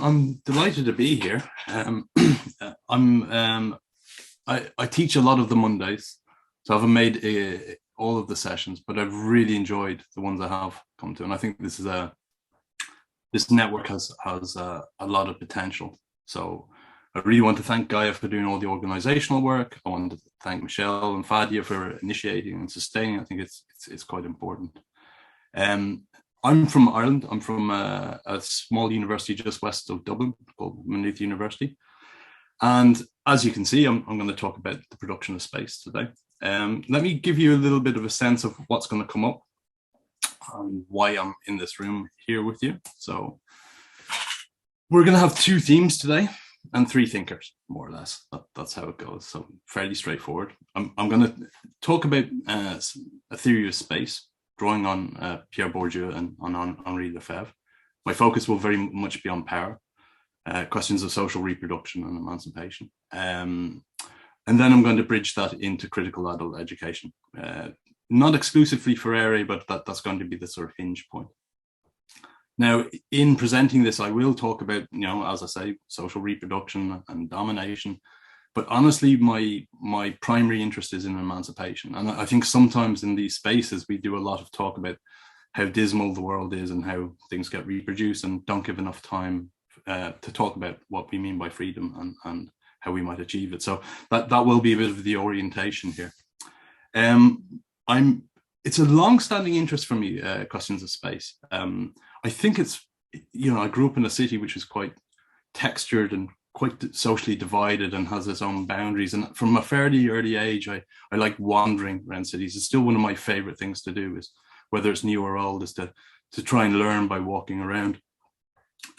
I'm delighted to be here. I teach a lot of the Mondays, so I haven't made all of the sessions, but I've really enjoyed the ones I have come to, and I think this network has a lot of potential. So I really want to thank Gaia for doing all the organizational work. I want to thank Michelle and Fadia for initiating and sustaining. I think it's quite important. I'm from Ireland. I'm from a small university just west of Dublin called Maynooth University. And as you can see, I'm going to talk about the production of space today. Let me give you a little bit of a sense of what's going to come up and why I'm in this room here with you. So we're going to have two themes today and three thinkers, more or less. That's how it goes. So fairly straightforward. I'm going to talk about a theory of space, drawing on Pierre Bourdieu and on Henri Lefebvre. My focus will very much be on power, questions of social reproduction and emancipation. And then I'm going to bridge that into critical adult education. Not exclusively Freirean, but that's going to be the sort of hinge point. Now, in presenting this, I will talk about, as I say, social reproduction and domination. But honestly, my primary interest is in emancipation. And I think sometimes in these spaces, we do a lot of talk about how dismal the world is and how things get reproduced, and don't give enough time to talk about what we mean by freedom and how we might achieve it. So that will be a bit of the orientation here. It's a long-standing interest for me, questions of space. I think it's, I grew up in a city which is quite textured and quite socially divided and has its own boundaries. And from a fairly early age, I like wandering around cities. It's still one of my favorite things to do, is whether it's new or old, is to try and learn by walking around.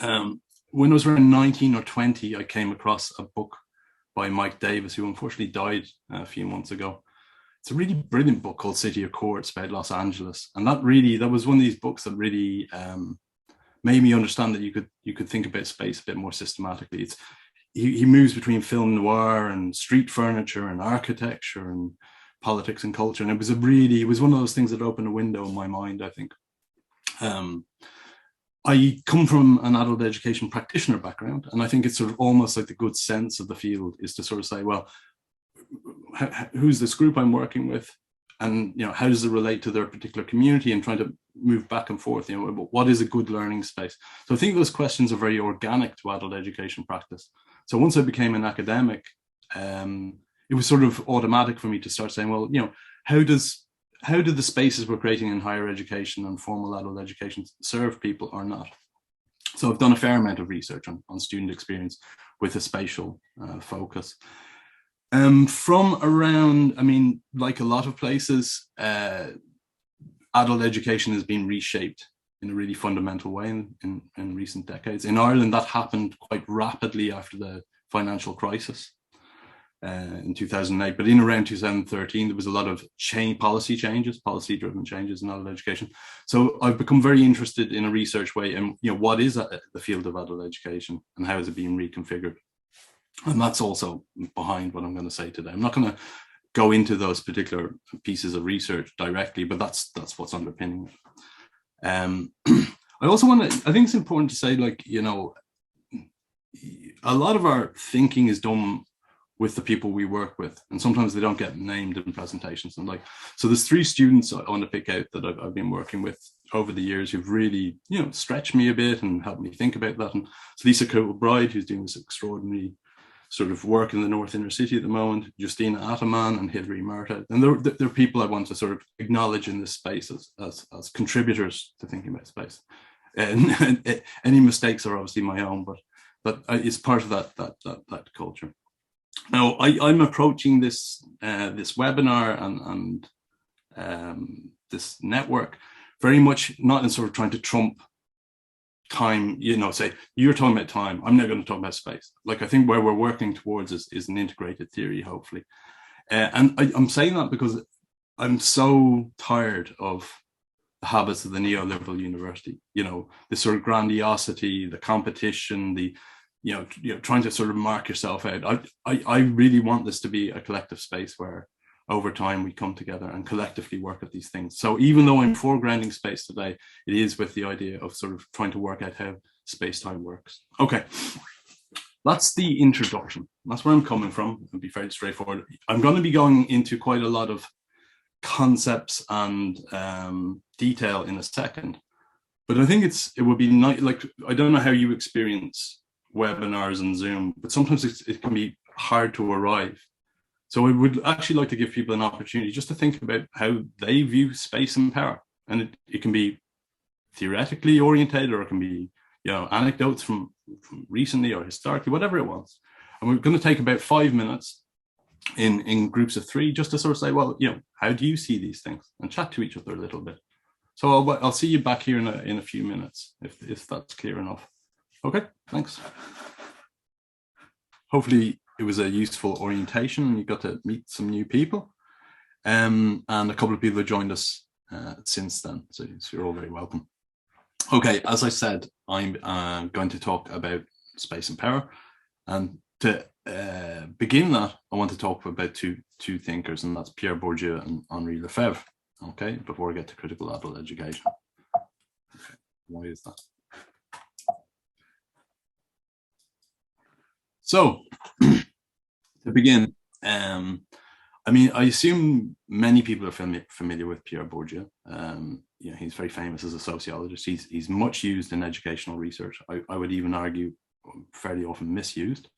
When I was around 19 or 20, I came across a book by Mike Davis, who unfortunately died a few months ago. It's a really brilliant book called City of Courts about Los Angeles. And that was one of these books that really made me understand that you could think about space a bit more systematically. He moves between film noir and street furniture and architecture and politics and culture. And it was one of those things that opened a window in my mind, I think. I come from an adult education practitioner background, and I think it's sort of almost like the good sense of the field is to sort of say, well, who's this group I'm working with, and how does it relate to their particular community, and trying to move back and forth. What is a good learning space? So I think those questions are very organic to adult education practice. So once I became an academic, it was sort of automatic for me to start saying, well, how do the spaces we're creating in higher education and formal adult education serve people or not? So I've done a fair amount of research on student experience with a spatial focus. From around, like a lot of places, adult education has been reshaped in a really fundamental way in recent decades. In Ireland, that happened quite rapidly after the financial crisis in 2008. But in around 2013, there was a lot of policy-driven changes in adult education. So I've become very interested in a research way in what is the field of adult education and how is it being reconfigured. And that's also behind what I'm going to say today. I'm not going to go into those particular pieces of research directly, but that's what's underpinning it. I think it's important to say, a lot of our thinking is done with the people we work with, and sometimes they don't get named in presentations. And so there's three students I want to pick out that I've been working with over the years who've really, stretched me a bit and helped me think about that. And it's Lisa Kilbride, who's doing this extraordinary sort of work in the North Inner City at the moment, Justina Ataman and Hilary Marta. And they're people I want to sort of acknowledge in this space as contributors to thinking about space. And any mistakes are obviously my own, but it's part of that culture. Now, I'm approaching this webinar and this network very much not in sort of trying to trump time, say, you're talking about time, I'm now going to talk about space. I think where we're working towards is an integrated theory, hopefully. And I'm saying that because I'm so tired of the habits of the neoliberal university, the sort of grandiosity, the competition, the trying to sort of mark yourself out. I really want this to be a collective space where over time we come together and collectively work at these things. So even though I'm foregrounding space today, it is with the idea of sort of trying to work out how space-time works. Okay, that's the introduction. That's where I'm coming from. It'll be very straightforward. I'm going to be going into quite a lot of concepts and detail in a second, but I think it would be nice. Like, I don't know how you experience webinars and Zoom, but sometimes it can be hard to arrive. So I would actually like to give people an opportunity just to think about how they view space and power, and it can be theoretically orientated, or it can be, you know, anecdotes from recently or historically, whatever it was. And we're going to take about 5 minutes in groups of 3, just to sort of say, well, you know, how do you see these things, and chat to each other a little bit. So I'll see you back here in a few minutes, if that's clear enough. Okay, thanks. Hopefully it was a useful orientation and you got to meet some new people. And a couple of people have joined us since then, so you're all very welcome. Okay, as I said, I'm going to talk about space and power. And to begin that, I want to talk about two thinkers, and that's Pierre Bourdieu and Henri Lefebvre. Okay, before I get to critical adult education. Okay, why is that? So, to begin, I mean, I assume many people are familiar with Pierre Bourdieu. You know, he's very famous as a sociologist. He's much used in educational research. I would even argue fairly often misused.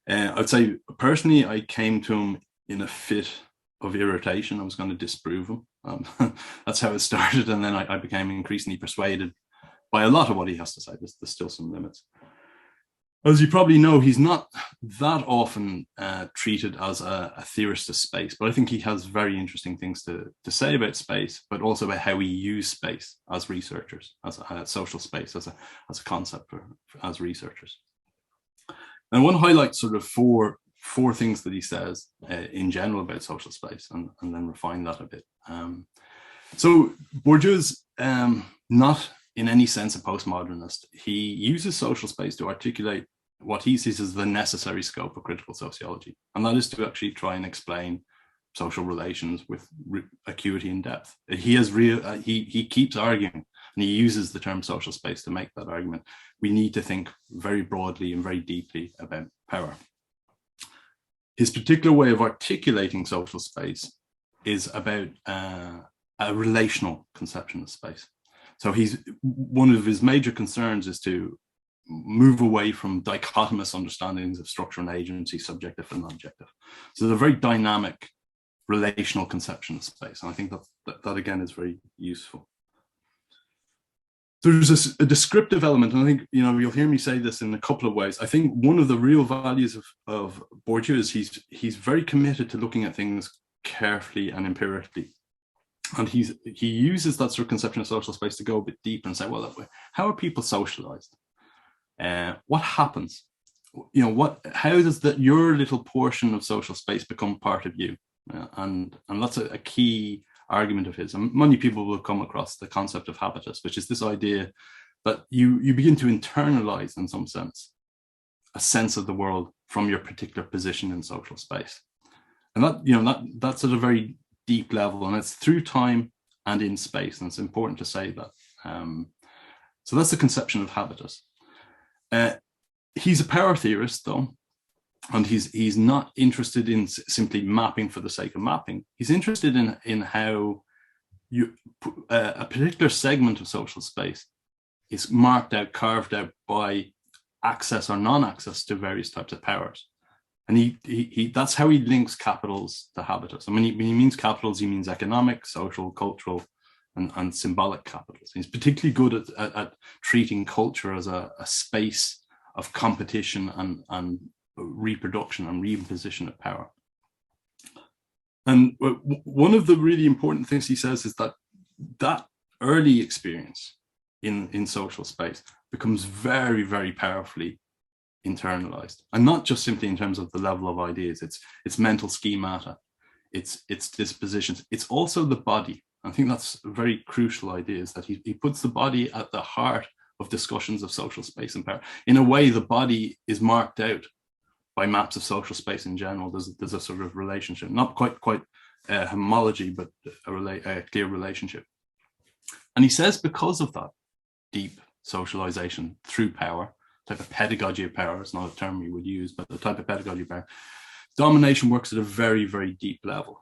I'd say personally, I came to him in a fit of irritation. I was going to disprove him. That's how it started, and then I became increasingly persuaded by a lot of what he has to say. There's still some limits. As you probably know, he's not that often treated as a theorist of space, but I think he has very interesting things to say about space, but also about how we use space as researchers, as a social space, as a concept as researchers. And I want to highlight sort of four things that he says in general about social space, and then refine that a bit. So Bourdieu's not in any sense a postmodernist. He uses social space to articulate what he sees as the necessary scope of critical sociology, and that is to actually try and explain social relations with acuity and depth. He keeps arguing, and he uses the term social space to make that argument. We need to think very broadly and very deeply about power. His particular way of articulating social space is about a relational conception of space. So one of his major concerns is to move away from dichotomous understandings of structure and agency, subjective and objective. So there's a very dynamic relational conception of space. And I think that again is very useful. There's a descriptive element, and I think, you know, you'll hear me say this in a couple of ways. I think one of the real values of Bourdieu is he's very committed to looking at things carefully and empirically. And he uses that sort of conception of social space to go a bit deep and say, well, how are people socialized? What happens? You know, how does your little portion of social space become part of you? And that's a key argument of his. And many people will come across the concept of habitus, which is this idea that you begin to internalize, in some sense, a sense of the world from your particular position in social space. And that's at a very deep level, and it's through time and in space, and it's important to say that. So that's the conception of habitus. He's a power theorist, though, and he's not interested in simply mapping for the sake of mapping. He's interested in how a particular segment of social space is marked out, carved out by access or non-access to various types of powers. And he that's how he links capitals to habitus. I mean, when he means capitals, he means economic, social, cultural, and symbolic capitals. He's particularly good at treating culture as a space of competition and reproduction and reimposition of power. And one of the really important things he says is that early experience in social space becomes very, very powerfully internalized, and not just simply in terms of the level of ideas. It's mental schemata, it's dispositions, it's also the body. I think that's a very crucial idea, is that he puts the body at the heart of discussions of social space and power. In a way, the body is marked out by maps of social space in general. There's a sort of relationship, not quite homology, but a clear relationship. And he says because of that deep socialization through power, type of pedagogy of power, it's not a term we would use, but the type of pedagogy of power, domination works at a very, very deep level.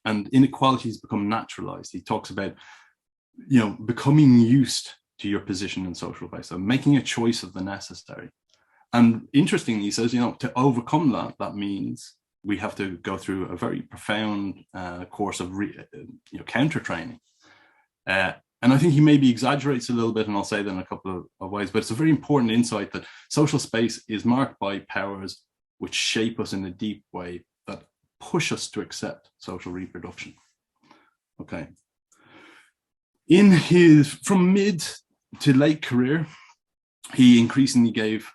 And inequalities become naturalized. He talks about, becoming used to your position in social space, so making a choice of the necessary. And interestingly, he says, to overcome that, that means we have to go through a very profound course of counter training. And I think he maybe exaggerates a little bit, and I'll say that in a couple of ways, but it's a very important insight that social space is marked by powers which shape us in a deep way, that push us to accept social reproduction. Okay. From mid to late career, he increasingly gave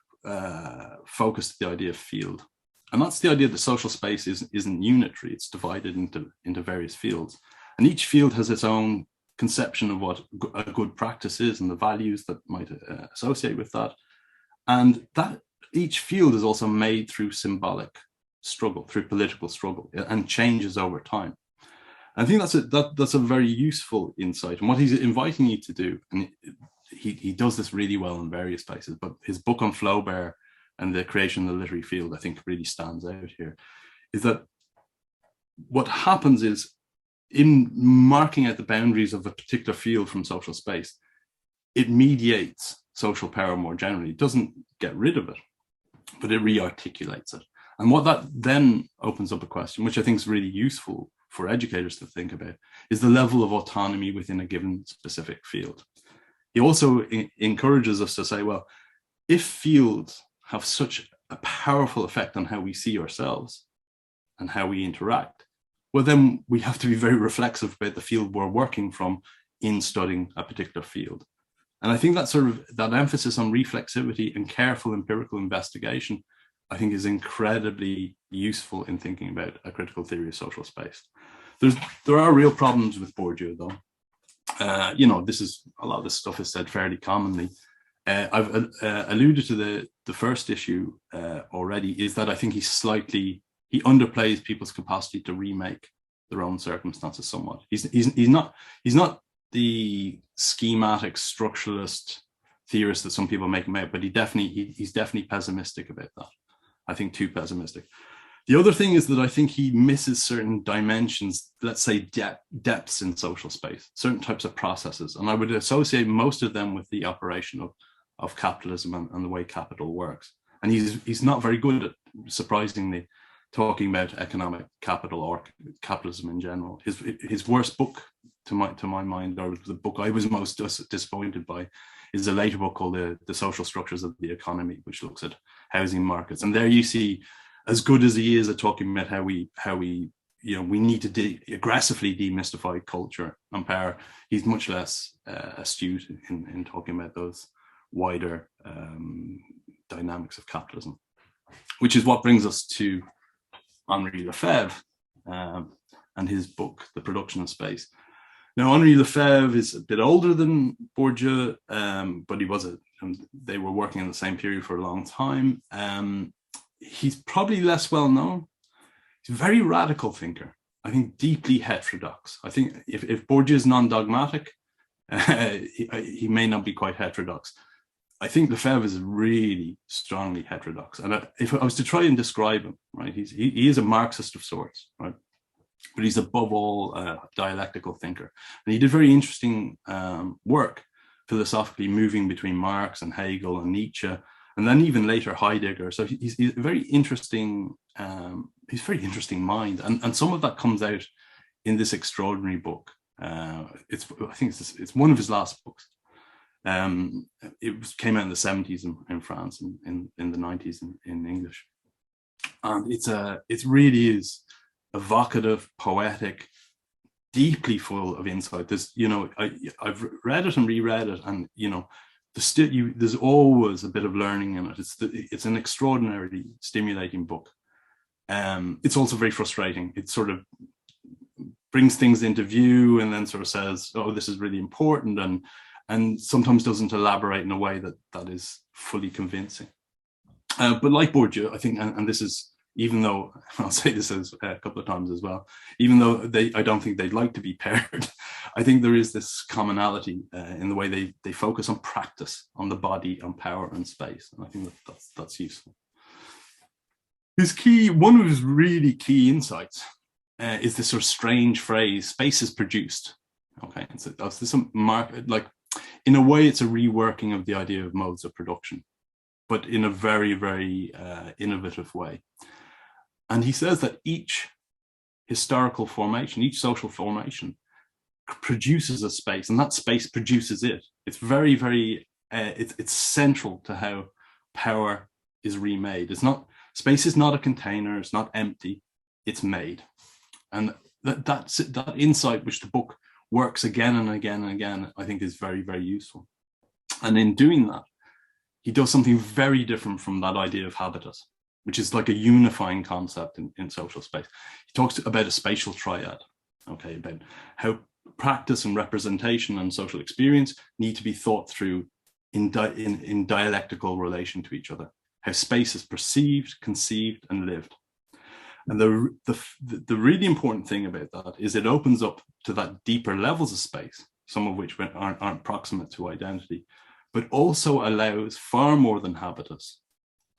focus to the idea of field. And that's the idea that social space isn't unitary, it's divided into various fields. And each field has its own conception of what a good practice is and the values that might associate with that. And that each field is also made through symbolic struggle, through political struggle, and changes over time. I think that's a very useful insight. And what he's inviting you to do, and he does this really well in various places, but his book on Flaubert and the creation of the literary field, I think really stands out here, is that what happens is, in marking out the boundaries of a particular field from social space, it mediates social power more generally. It doesn't get rid of it, but it re-articulates it. And what that then opens up a question, which I think is really useful for educators to think about, is the level of autonomy within a given specific field. He also encourages us to say, well, if fields have such a powerful effect on how we see ourselves and how we interact, well, then we have to be very reflexive about the field we're working from in studying a particular field. And I think that emphasis on reflexivity and careful empirical investigation, I think, is incredibly useful in thinking about a critical theory of social space. There are real problems with Bourdieu, though. A lot of this stuff is said fairly commonly. I've alluded to the first issue already, is that I think he underplays people's capacity to remake their own circumstances somewhat. He's not the schematic structuralist theorist that some people make him out, but he's definitely pessimistic about that. I think too pessimistic. The other thing is that I think he misses certain dimensions, let's say depths in social space, certain types of processes. And I would associate most of them with the operation of capitalism and the way capital works. And he's not very good at, surprisingly, talking about economic capital or capitalism in general. His worst book, to my mind, or the book I was most disappointed by, is a later book called The Social Structures of the Economy, which looks at housing markets. And there you see, as good as he is at talking about how we need to aggressively demystify culture and power, he's much less astute in talking about those wider dynamics of capitalism, which is what brings us to Henri Lefebvre and his book, The Production of Space. Now, Henri Lefebvre is a bit older than Bourdieu, but they were working in the same period for a long time. He's probably less well known. He's a very radical thinker. I think deeply heterodox. I think if Bourdieu is non-dogmatic, he may not be quite heterodox. I think Lefebvre is really strongly heterodox. And if I was to try and describe him, right, he is a Marxist of sorts, right? But he's above all a dialectical thinker. And he did very interesting work philosophically, moving between Marx and Hegel and Nietzsche, and then even later Heidegger. So he's a very interesting, mind, and some of that comes out in this extraordinary book. I think it's one of his last books. It came out in the 70s in France, and in the 90s in English, and it really is evocative, poetic, deeply full of insight. I've read it and reread it, and there's always a bit of learning in it. It's an extraordinarily stimulating book. It's also very frustrating. It sort of brings things into view and then sort of says, "Oh, this is really important," and sometimes doesn't elaborate in a way that is fully convincing. But like Bourdieu, I think, and this is even though, I'll say this as a couple of times as well, even though I don't think they'd like to be paired, I think there is this commonality in the way they focus on practice, on the body, on power and space. And I think that's useful. One of his really key insights is this sort of strange phrase, space is produced. Okay, and so that's this like, in a way, it's a reworking of the idea of modes of production, but in a very, very innovative way. And he says that each historical formation, each social formation produces a space, and that space produces it. It's very, very, it's central to how power is remade. Space is not a container, it's not empty, it's made. And that insight, which the book works again and again and again, I think is very, very useful. And in doing that, he does something very different from that idea of habitus, which is like a unifying concept in social space. He talks about a spatial triad, okay, about how practice and representation and social experience need to be thought through in dialectical relation to each other, how space is perceived, conceived, and lived. And the really important thing about that is it opens up to that deeper levels of space, some of which aren't proximate to identity, but also allows far more than habitus,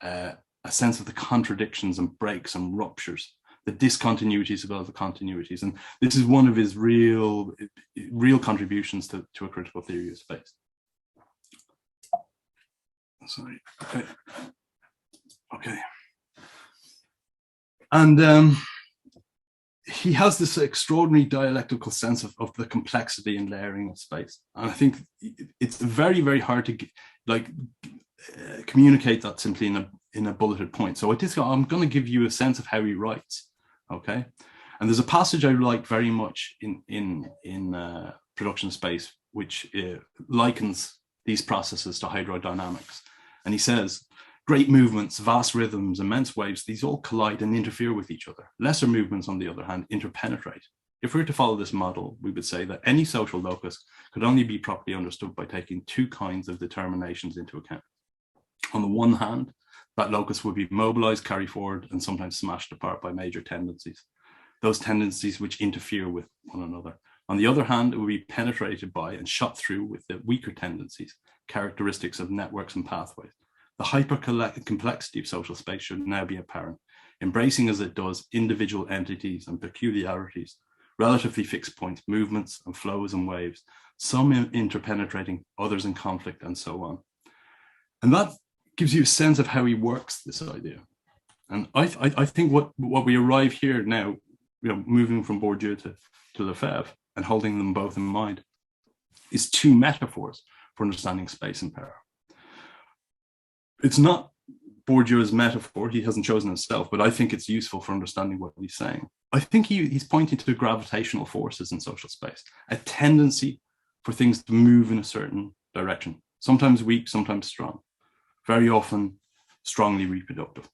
a sense of the contradictions and breaks and ruptures, the discontinuities as well as the continuities. And this is one of his real contributions to a critical theory of space. Sorry. Okay. And he has this extraordinary dialectical sense of the complexity and layering of space. And I think it's very, very hard to communicate that simply in a bulleted point. So I'm going to give you a sense of how he writes. Okay. And there's a passage I like very much in production space, which likens these processes to hydrodynamics. And he says, great movements, vast rhythms, immense waves, these all collide and interfere with each other. Lesser movements, on the other hand, interpenetrate. If we were to follow this model, we would say that any social locus could only be properly understood by taking two kinds of determinations into account. On the one hand, that locus would be mobilized, carried forward, and sometimes smashed apart by major tendencies, those tendencies which interfere with one another. On the other hand, it would be penetrated by and shot through with the weaker tendencies, characteristics of networks and pathways. The hyper-complexity of social space should now be apparent, embracing as it does individual entities and peculiarities, relatively fixed points, movements and flows and waves, some interpenetrating, others in conflict, and so on. And that gives you a sense of how he works this idea. And I think what we arrive here now, moving from Bourdieu to Lefebvre and holding them both in mind, is two metaphors for understanding space and power. It's not Bourdieu's metaphor, he hasn't chosen himself, but I think it's useful for understanding what he's saying. I think he's pointing to the gravitational forces in social space, a tendency for things to move in a certain direction, sometimes weak, sometimes strong, very often strongly reproductive.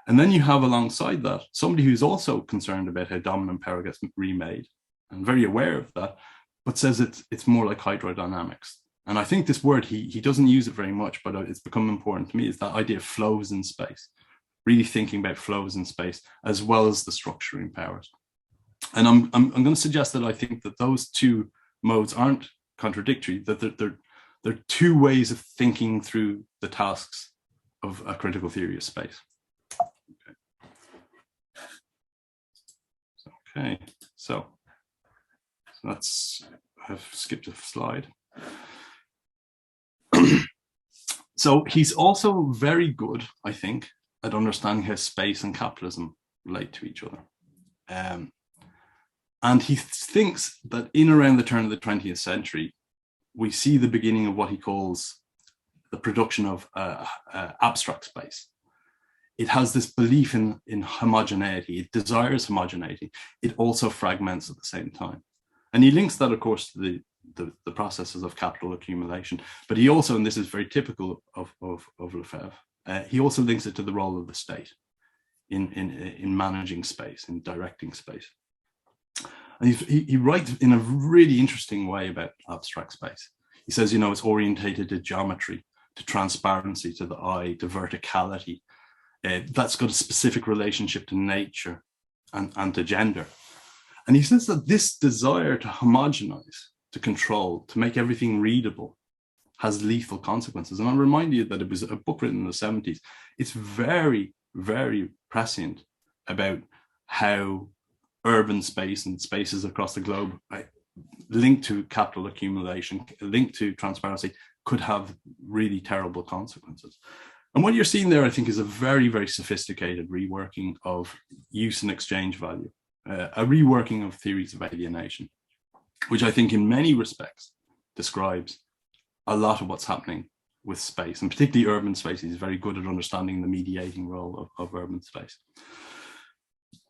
And then you have alongside that somebody who's also concerned about how dominant power gets remade and very aware of that, but says it's more like hydrodynamics. And I think this word, he doesn't use it very much, but it's become important to me, is that idea of flows in space, really thinking about flows in space as well as the structuring powers. And I'm going to suggest that I think that those two modes aren't contradictory, that they're two ways of thinking through the tasks of a critical theory of space. Okay, so I've skipped a slide. So he's also very good, I think, at understanding how space and capitalism relate to each other. And he thinks that in around the turn of the 20th century, we see the beginning of what he calls the production of abstract space. It has this belief in homogeneity. It desires homogeneity. It also fragments at the same time. And he links that, of course, to the processes of capital accumulation. But he also, and this is very typical of Lefebvre, he also links it to the role of the state in managing space, in directing space. And he writes in a really interesting way about abstract space. He says, it's orientated to geometry, to transparency, to the eye, to verticality. that's got a specific relationship to nature and to gender. And he says that this desire to homogenize, to control, to make everything readable has lethal consequences. And I'll remind you that it was a book written in the 70s. It's very, very prescient about how urban space and spaces across the globe, right, linked to capital accumulation, linked to transparency, could have really terrible consequences. And what you're seeing there, I think, is a very, very sophisticated reworking of use and exchange value, a reworking of theories of alienation, which I think in many respects describes a lot of what's happening with space, and particularly urban space. He's very good at understanding the mediating role of urban space.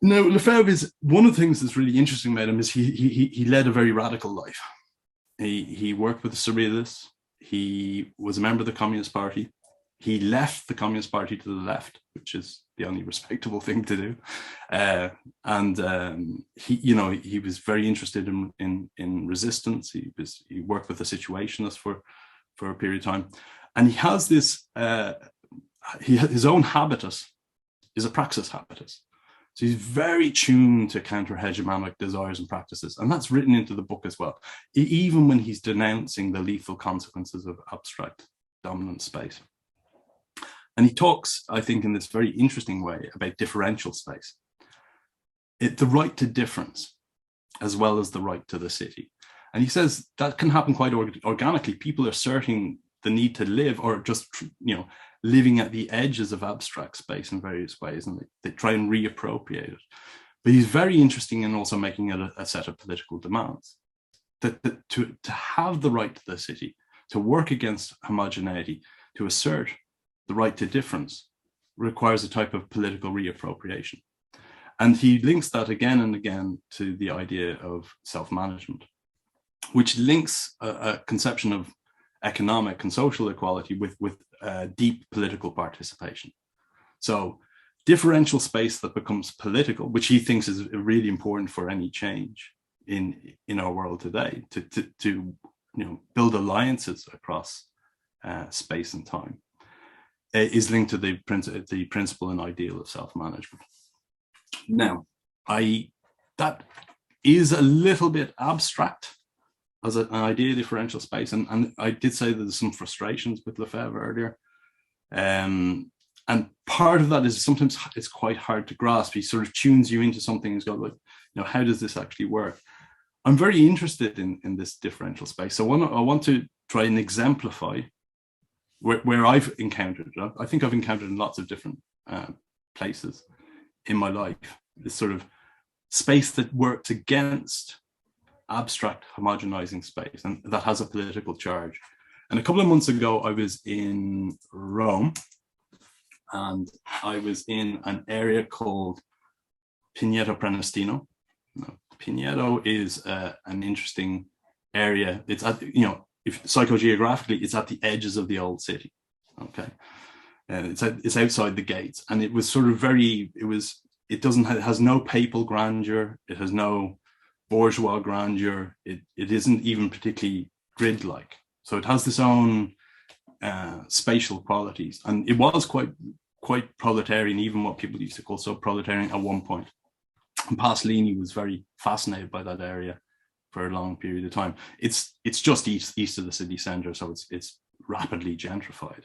Now, Lefebvre is, one of the things that's really interesting about him is he led a very radical life. He worked with the surrealists. He was a member of the Communist Party. He left the Communist Party to the left, which is the only respectable thing to do. He was very interested in resistance. He worked with the situationists for a period of time. And he has this, his own habitus is a praxis habitus. So he's very tuned to counter-hegemonic desires and practices. And that's written into the book as well, even when he's denouncing the lethal consequences of abstract dominant space. And he talks, I think, in this very interesting way about differential space. The right to difference, as well as the right to the city. And he says that can happen quite organically. People asserting the need to live, or just, living at the edges of abstract space in various ways, and they try and reappropriate it. But he's very interesting in also making it a set of political demands. That to have the right to the city, to work against homogeneity, to assert the right to difference, requires a type of political reappropriation. And he links that again and again to the idea of self-management, which links a conception of economic and social equality with deep political participation. So differential space that becomes political, which he thinks is really important for any change in our world today, to build alliances across space and time, is linked to the principle and ideal of self-management. Now, that is a little bit abstract as an idea of differential space, and I did say that there's some frustrations with Lefebvre earlier, and part of that is sometimes it's quite hard to grasp. He sort of tunes you into something and goes like, how does this actually work? I'm very interested in this differential space, so I want to try and exemplify where I've encountered it. I think I've encountered in lots of different places in my life, this sort of space that works against abstract homogenizing space, and that has a political charge. And a couple of months ago, I was in Rome, and I was in an area called Pineto Prenestino. Pineto is an interesting area. It's at, if psychogeographically, it's at the edges of the old city. Okay, and it's outside the gates, and it was sort of it has no papal grandeur. It has no bourgeois grandeur. It isn't even particularly grid-like. So it has this own spatial qualities, and it was quite proletarian, even what people used to call sub-proletarian at one point. And Pasolini was very fascinated by that area for a long period of time. It's just east of the city centre, so it's rapidly gentrified.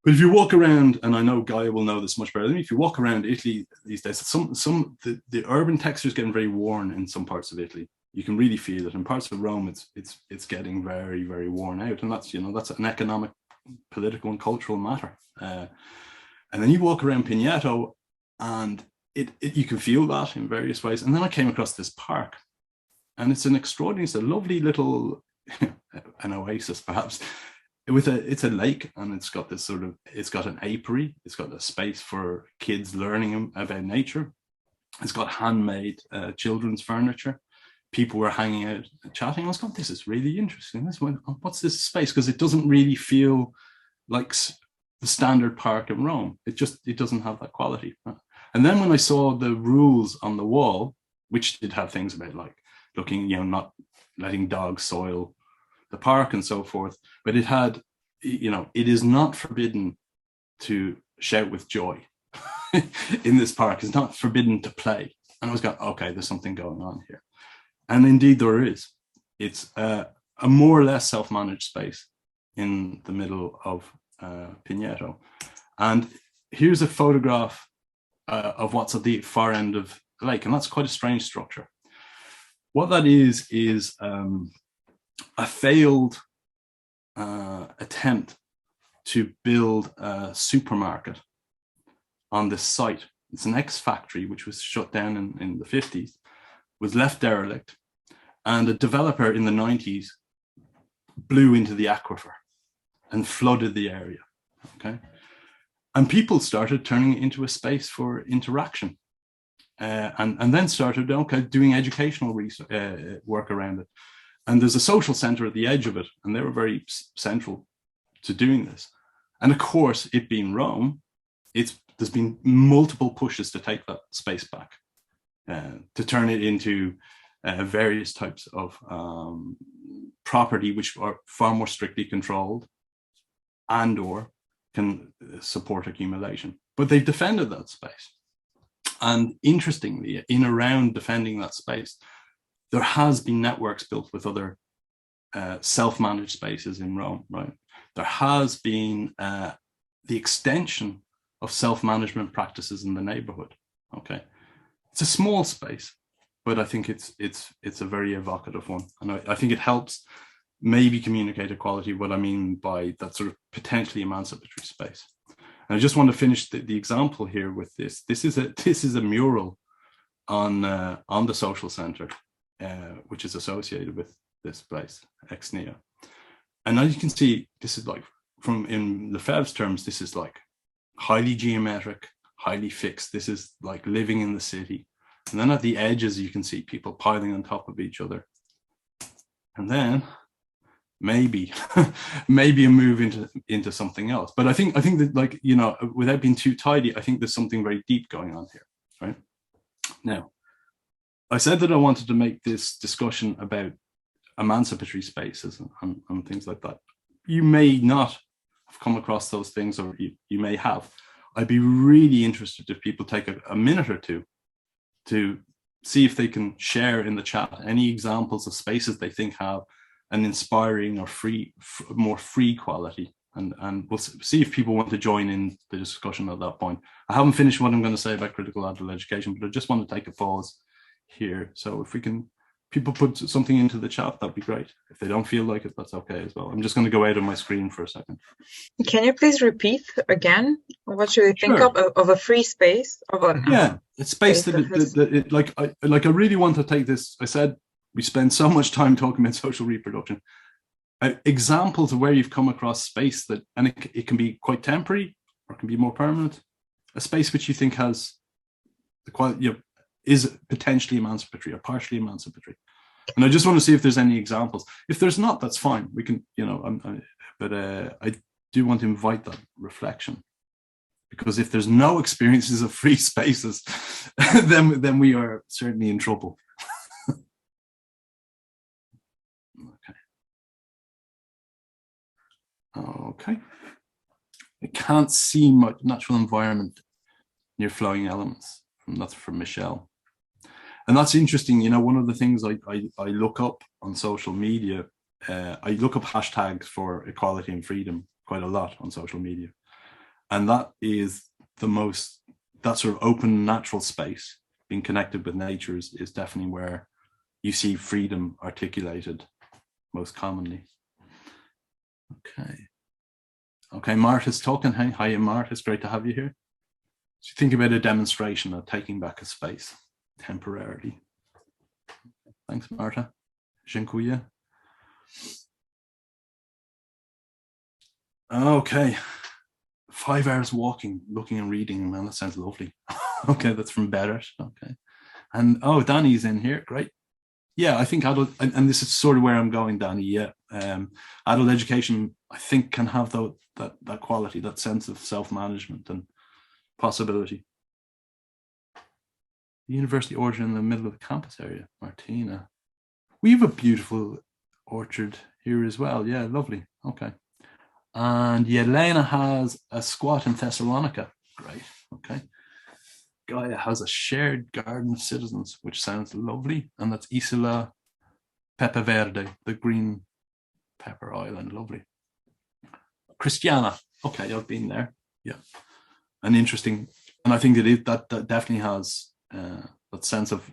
But if you walk around, and I know Guy will know this much better than me, if you walk around Italy these days, the urban texture is getting very worn in some parts of Italy. You can really feel it. In parts of Rome, it's getting very, very worn out, and that's an economic, political, and cultural matter. And then you walk around Pineto, and you can feel that in various ways. And then I came across this park, and it's an extraordinary, it's a lovely little an oasis, perhaps. It's a lake, and it's got an apiary. It's got a space for kids learning about nature. It's got handmade children's furniture. People were hanging out and chatting. I was going, this is really interesting. What's this space? Because it doesn't really feel like the standard park in Rome. It doesn't have that quality. And then when I saw the rules on the wall, which did have things about like looking, not letting dogs soil the park and so forth, but it had, it is not forbidden to shout with joy in this park. It's not forbidden to play. And I was going, okay, there's something going on here. And indeed there is. It's a more or less self-managed space in the middle of Pineto. And here's a photograph of what's at the far end of the lake. And that's quite a strange structure. What that is a failed attempt to build a supermarket on this site. It's an ex-factory which was shut down in the 50s, was left derelict, and a developer in the 90s blew into the aquifer and flooded the area, okay? And people started turning it into a space for interaction, and then started, okay, doing educational work around it. And there's a social center at the edge of it, and they were very central to doing this. And of course, it being Rome, there's been multiple pushes to take that space back, to turn it into various types of property which are far more strictly controlled and or can support accumulation. But they've defended that space. And interestingly, in around defending that space, there has been networks built with other self-managed spaces in Rome, right? There has been the extension of self-management practices in the neighborhood, okay? It's a small space, but I think it's a very evocative one. And I think it helps maybe communicate equality, what I mean by that sort of potentially emancipatory space. And I just want to finish the example here with this. This is a mural on the social center, which is associated with this place, Ex Nihilo. And as you can see, this is like, in Lefebvre's terms, this is like highly geometric, highly fixed. This is like living in the city. And then at the edges, you can see people piling on top of each other. And then maybe a move into something else. But I think that, like, you know, without being too tidy, I think there's something very deep going on here, right? Now, I said that I wanted to make this discussion about emancipatory spaces and things like that. You may not have come across those things, or you may have. I'd be really interested if people take a minute or two to see if they can share in the chat any examples of spaces they think have an inspiring or more free quality. And we'll see if people want to join in the discussion at that point. I haven't finished what I'm going to say about critical adult education, but I just want to take a pause here. So if people put something into the chat, that'd be great. If they don't feel like it, that's okay as well. I'm just going to go out of my screen for a second. Can you please repeat again? What should we think of a free space? Yeah, it's space that I really want to take this. I said we spend so much time talking about social reproduction. Examples of where you've come across space that, and it can be quite temporary or it can be more permanent. A space which you think has the quality, you know, is potentially emancipatory or partially emancipatory. And I just want to see if there's any examples. If there's not, that's fine. We can, you know, but I do want to invite that reflection, because if there's no experiences of free spaces, then we are certainly in trouble. Okay. I can't see much natural environment near flowing elements. That's from Michelle. And that's interesting. You know, one of the things I look up on social media, I look up hashtags for equality and freedom quite a lot on social media. And that is that sort of open natural space, being connected with nature is definitely where you see freedom articulated most commonly. Okay, Marta's talking. Hi, Marta, it's great to have you here. So think about a demonstration of taking back a space temporarily. Thanks, Marta. Dziękuję. Okay, 5 hours walking, looking and reading. Man, that sounds lovely. Okay, that's from Berit. Okay, and Danny's in here. Great. Yeah, I think adult, and this is sort of where I'm going, Danny. Yeah, adult education, I think, can have that quality, that sense of self-management and possibility. The university orchard in the middle of the campus area, Martina. We have a beautiful orchard here as well. Yeah, lovely. Okay. And Yelena has a squat in Thessalonica. Great. Okay. Gaia has a shared garden of citizens, which sounds lovely. And that's Isola Pepe Verde, the green pepper island. Lovely. Christiana. Okay, I've been there. Yeah. And interesting. And I think that definitely has that sense of,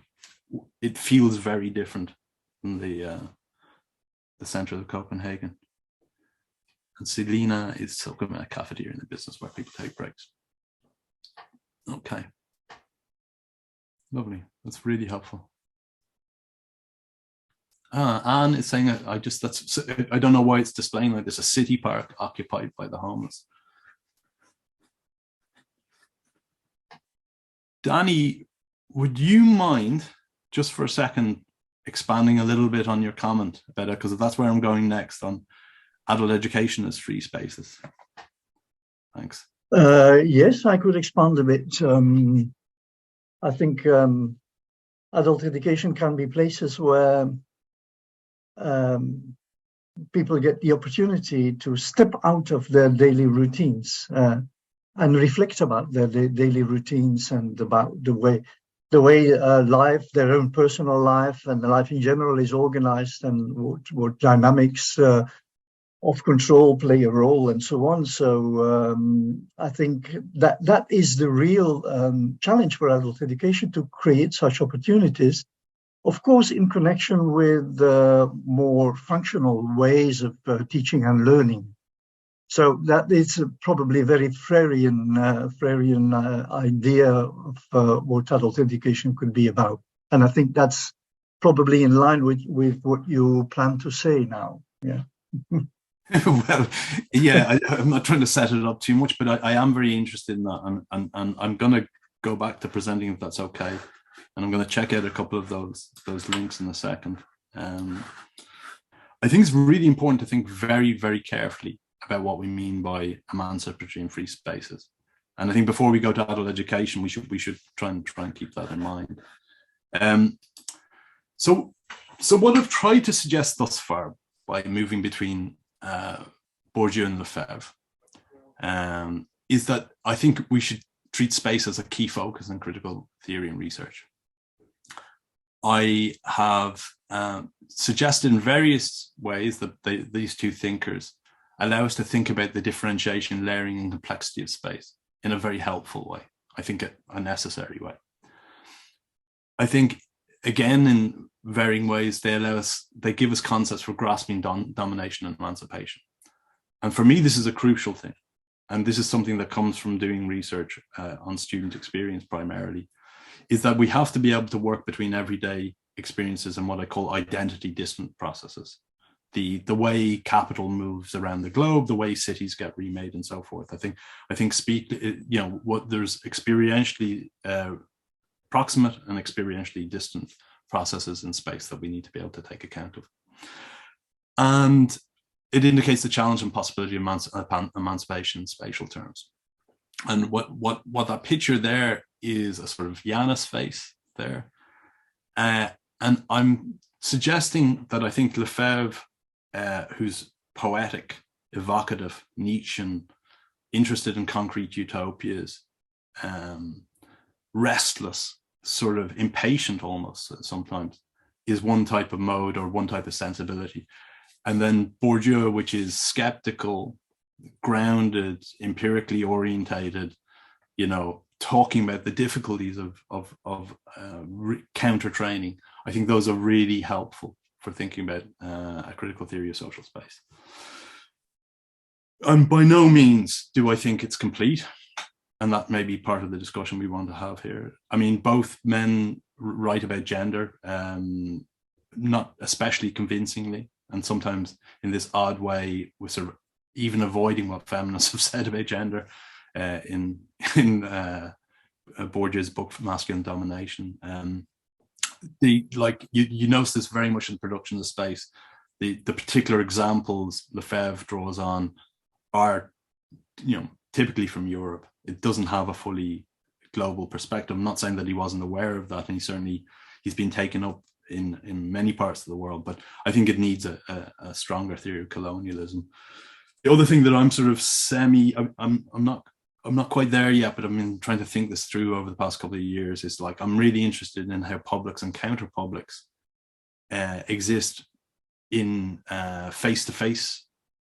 it feels very different than the center of Copenhagen. And Selina is talking about a cafeteria in the business where people take breaks. Okay. Lovely. That's really helpful. Anne is saying, I don't know why it's displaying like this, a city park occupied by the homeless. Danny, would you mind just for a second expanding a little bit on your comment about it? Because that's where I'm going next, on adult education as free spaces. Thanks. Yes, I could expand a bit. I think adult education can be places where people get the opportunity to step out of their daily routines and reflect about their daily routines and about the way life, their own personal life and life in general is organized, and what dynamics of control play a role and so on. So I think that is the real challenge for adult education, to create such opportunities, of course, in connection with more functional ways of teaching and learning. So that is probably a very Freirean idea of what adult education could be about. And I think that's probably in line with what you plan to say now. Yeah. Well, yeah, I'm not trying to set it up too much, but I am very interested in that. And I'm going to go back to presenting, if that's okay. And I'm going to check out a couple of those links in a second. I think it's really important to think very, very carefully about what we mean by emancipatory and free spaces. And I think before we go to adult education, we should try and keep that in mind. So what I've tried to suggest thus far by moving between Bourdieu and Lefebvre is that I think we should treat space as a key focus in critical theory and research. I have suggested in various ways that these two thinkers allow us to think about the differentiation, layering, and complexity of space in a very helpful way. I think a necessary way. I think, again, in varying ways, they give us concepts for grasping domination and emancipation. And for me, this is a crucial thing. And this is something that comes from doing research on student experience primarily, is that we have to be able to work between everyday experiences and what I call identity distant processes. The way capital moves around the globe, the way cities get remade, and so forth. I think what there's experientially proximate and experientially distant processes in space that we need to be able to take account of. And it indicates the challenge and possibility of emancipation in spatial terms. And what that picture there is a sort of Janus face there. And I'm suggesting that I think Lefebvre, who's poetic, evocative, Nietzschean, interested in concrete utopias, restless, sort of impatient almost sometimes, is one type of mode or one type of sensibility. And then Bourdieu, which is skeptical, grounded, empirically orientated, talking about the difficulties of counter training. I think those are really helpful for thinking about a critical theory of social space. And by no means do I think it's complete. And that may be part of the discussion we want to have here. I mean, both men write about gender, not especially convincingly, and sometimes in this odd way, we're sort of even avoiding what feminists have said about gender in Bourdieu's book, Masculine Domination. You notice this very much in production of space. The particular examples Lefebvre draws on are, typically from Europe. It doesn't have a fully global perspective. I'm not saying that he wasn't aware of that, and he's been taken up in many parts of the world, but I think it needs a stronger theory of colonialism. The other thing that I'm sort of I'm not quite there yet, but I've been trying to think this through over the past couple of years, is like, I'm really interested in how publics and counter publics exist in face-to-face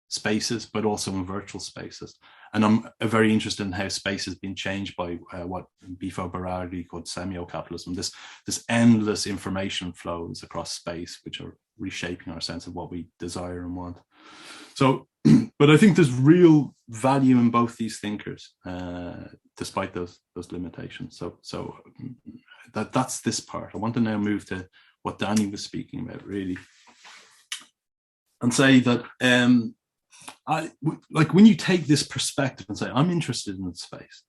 spaces, but also in virtual spaces. And I'm very interested in how space has been changed by what Bifo Berardi called semio-capitalism, this endless information flows across space, which are reshaping our sense of what we desire and want. So, but I think there's real value in both these thinkers, despite those limitations. So that's this part. I want to now move to what Danny was speaking about, really, and say that like when you take this perspective and say, I'm interested in space,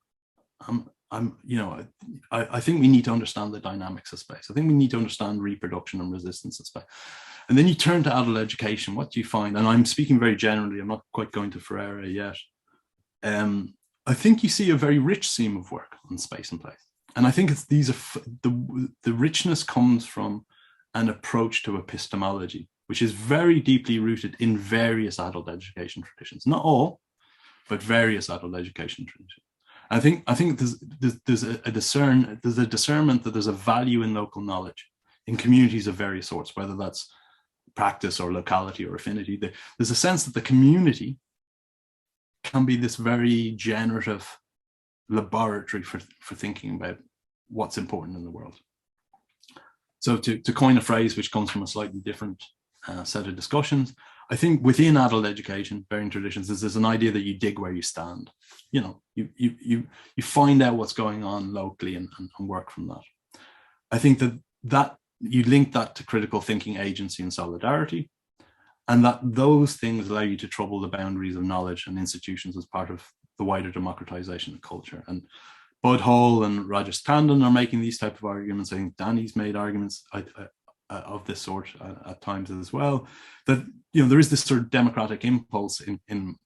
I think we need to understand the dynamics of space. I think we need to understand reproduction and resistance of space. And then you turn to adult education. What do you find? And I'm speaking very generally. I'm not quite going to Freirean yet. I think you see a very rich seam of work on space and place. And I think the richness comes from an approach to epistemology, which is very deeply rooted in various adult education traditions. Not all, but various adult education traditions. I think there's a discernment that there's a value in local knowledge in communities of various sorts, whether that's practice or locality or affinity. There's a sense that the community can be this very generative laboratory for thinking about what's important in the world. So to coin a phrase which comes from a slightly different set of discussions, I think within adult education, varying traditions, there's an idea that you dig where you stand. You know, you find out what's going on locally and work from that. I think that you link that to critical thinking, agency, and solidarity, and that those things allow you to trouble the boundaries of knowledge and institutions as part of the wider democratization of culture. And Bud Hall and Rajesh Tandon are making these type of arguments. I think Danny's made arguments of this sort at times as well, that, you know, there is this sort of democratic impulse in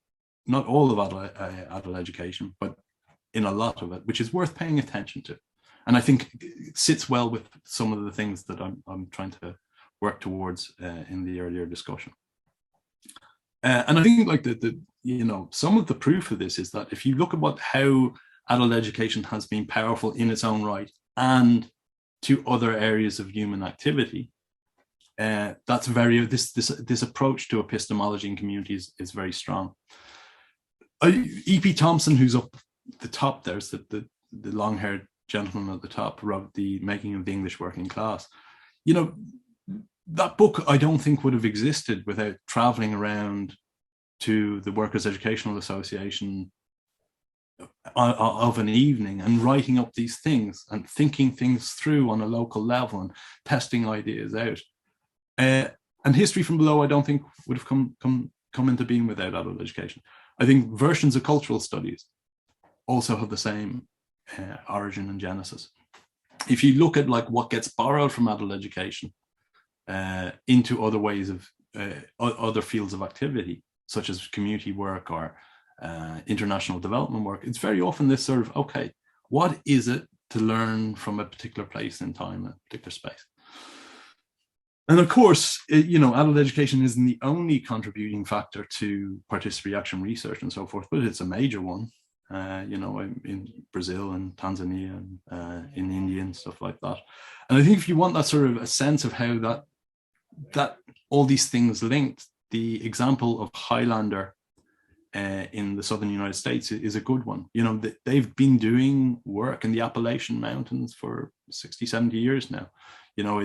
not all of adult education, but in a lot of it, which is worth paying attention to. And I think it sits well with some of the things that I'm trying to work towards in the earlier discussion. And I think like some of the proof of this is that if you look at how adult education has been powerful in its own right and to other areas of human activity, that's very this approach to epistemology in communities is very strong. E.P. Thompson, who's up the top, there's the long-haired gentleman at the top, wrote The Making of the English Working Class. You know, that book I don't think would have existed without traveling around to the Workers' Educational Association of an evening and writing up these things and thinking things through on a local level and testing ideas out. And History from Below, I don't think would have come into being without adult education. I think versions of cultural studies also have the same origin and genesis. If you look at like what gets borrowed from adult education into other ways of other fields of activity, such as community work or international development work, it's very often this sort of, okay, what is it to learn from a particular place in time, a particular space? And of course, adult education isn't the only contributing factor to participatory action research and so forth, but it's a major one. In Brazil and Tanzania and in India and stuff like that. And I think if you want that sort of a sense of how that all these things linked, the example of Highlander in the southern United States is a good one. You know, they've been doing work in the Appalachian Mountains for 60, 70 years now. You know,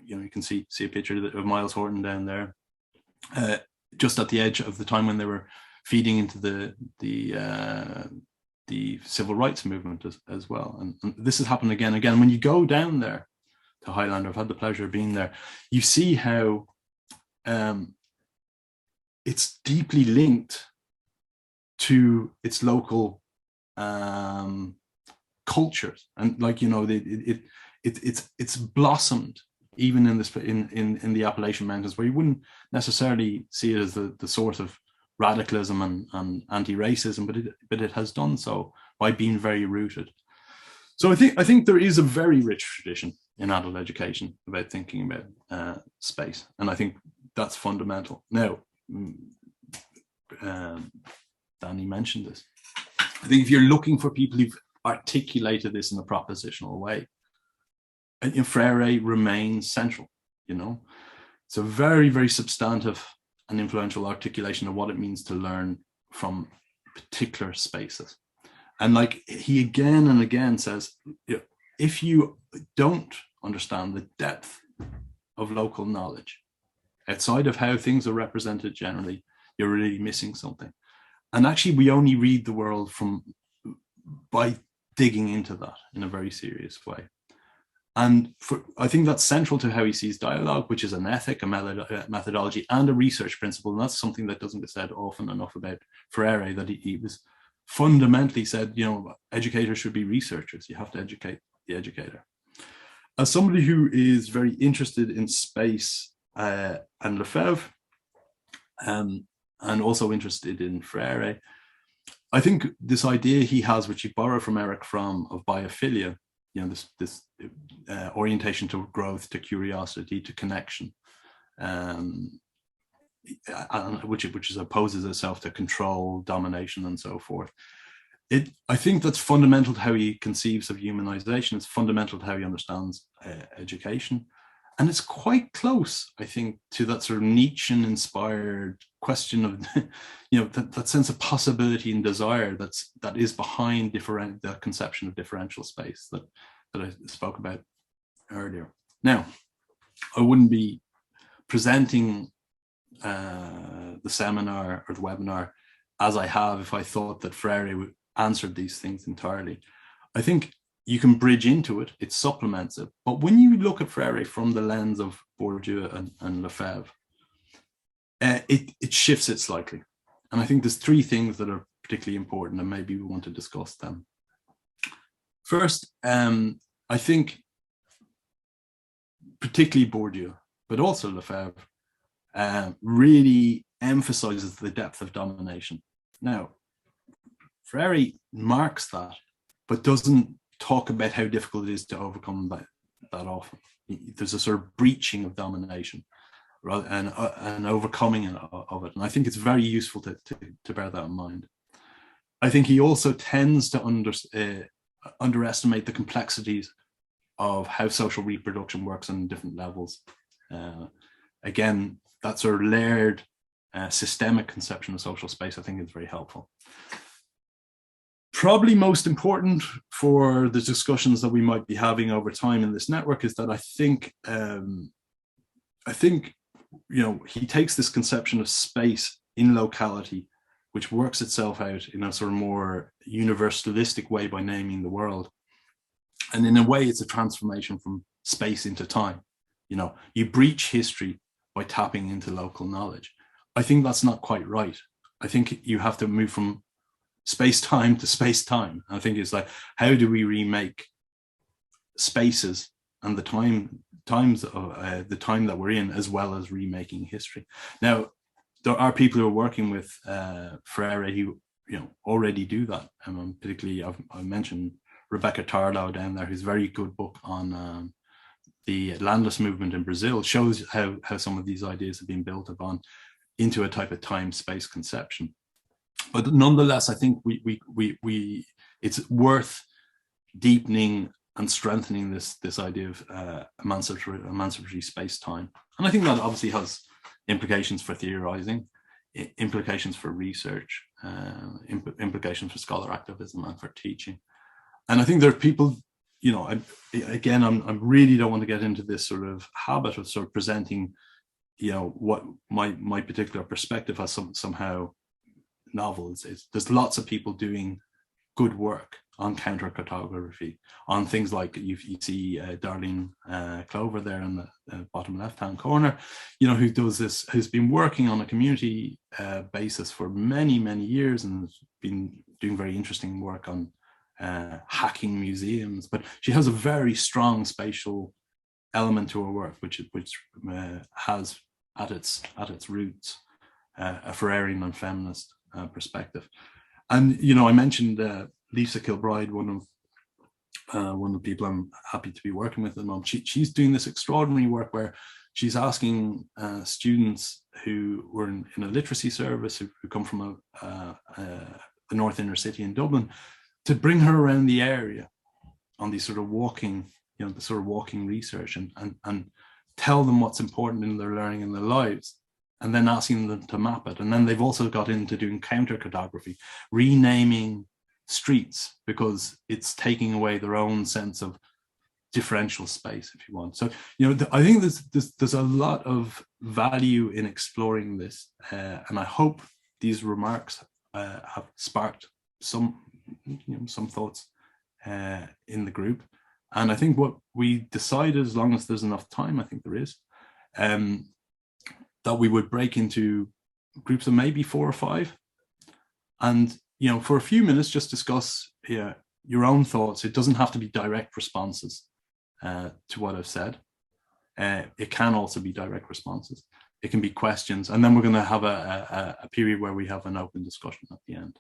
you can see a picture of Miles Horton down there, just at the edge of the time when they were feeding into the civil rights movement as well. And this has happened again and again. When you go down there to Highlander, I've had the pleasure of being there, you see how it's deeply linked to its local cultures. And like, you know, it's blossomed even in the Appalachian Mountains, where you wouldn't necessarily see it as the source of radicalism and anti-racism, but it has done so by being very rooted. So I think there is a very rich tradition in adult education about thinking about space, and I think that's fundamental. Now, Danny mentioned this. I think if you're looking for people who've articulated this in a propositional way, Freire remains central, you know. It's a very, very substantive and influential articulation of what it means to learn from particular spaces. And like he again and again says, you know, if you don't understand the depth of local knowledge outside of how things are represented generally, you're really missing something. And actually, we only read the world by digging into that in a very serious way. And I think that's central to how he sees dialogue, which is an ethic, a methodology, and a research principle. And that's something that doesn't get said often enough about Freire, that he was fundamentally said, you know, educators should be researchers. You have to educate the educator. As somebody who is very interested in space and Lefebvre, and also interested in Freire, I think this idea he has, which he borrowed from Eric Fromm, of biophilia, you know, this orientation to growth, to curiosity, to connection, which opposes itself to control, domination, and so forth. I think that's fundamental to how he conceives of humanization. It's fundamental to how he understands education. And it's quite close, I think, to that sort of Nietzschean-inspired question of, you know, that sense of possibility and desire that is behind the conception of differential space that I spoke about earlier. Now, I wouldn't be presenting the seminar or the webinar as I have if I thought that Freire answered these things entirely. I think you can bridge into it, it supplements it. But when you look at Freire from the lens of Bourdieu and Lefebvre, it shifts it slightly. And I think there's three things that are particularly important, and maybe we want to discuss them. First, I think particularly Bourdieu, but also Lefebvre, really emphasizes the depth of domination. Now, Freire marks that, but doesn't talk about how difficult it is to overcome that often. There's a sort of breaching of domination rather and overcoming of it. And I think it's very useful to bear that in mind. I think he also tends to underestimate the complexities of how social reproduction works on different levels. Again, that sort of layered systemic conception of social space, I think, is very helpful. Probably most important for the discussions that we might be having over time in this network is that I think, you know, he takes this conception of space in locality, which works itself out in a sort of more universalistic way by naming the world. And in a way, it's a transformation from space into time. You know, you breach history by tapping into local knowledge. I think that's not quite right. I think you have to move from space-time to space-time. I think it's like, how do we remake spaces and the time that we're in, as well as remaking history? Now, there are people who are working with Freire who, you know, already do that. And particularly, I mentioned Rebecca Tarlow down there, who's a very good book on the landless movement in Brazil, shows how some of these ideas have been built upon into a type of time-space conception. But nonetheless, I think it's worth deepening and strengthening this idea of emancipatory space-time. And I think that obviously has implications for theorizing, implications for research, implications for scholar activism and for teaching. And I think there are people, you know, I really don't want to get into this sort of habit of sort of presenting, you know, what my particular perspective has somehow novel. There's lots of people doing good work on counter-cartography, on things like you see Darlene Clover there in the bottom left-hand corner, you know, who does this, who's been working on a community basis for many, many years and has been doing very interesting work on hacking museums. But she has a very strong spatial element to her work, which has at its roots a Freirean and feminist perspective. And, you know, I mentioned Lisa Kilbride, one of the people I'm happy to be working with at the moment. She's doing this extraordinary work where she's asking students who were in a literacy service, who come from the North Inner City in Dublin, to bring her around the area on these sort of walking, the sort of walking research, and tell them what's important in their learning and their lives, and then asking them to map it. And then they've also got into doing counter cartography, renaming streets, because it's taking away their own sense of differential space, if you want. So, I think there's a lot of value in exploring this, and I hope these remarks have sparked some thoughts in the group. And I think what we decided, as long as there's enough time, I think there is, that we would break into groups of maybe 4 or 5, and for a few minutes just discuss your own thoughts. It doesn't have to be direct responses to what I've said. It can also be direct responses. It can be questions, and then we're going to have a period where we have an open discussion at the end.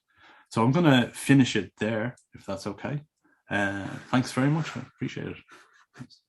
So I'm going to finish it there, if that's okay. Thanks very much. I appreciate it. Thanks.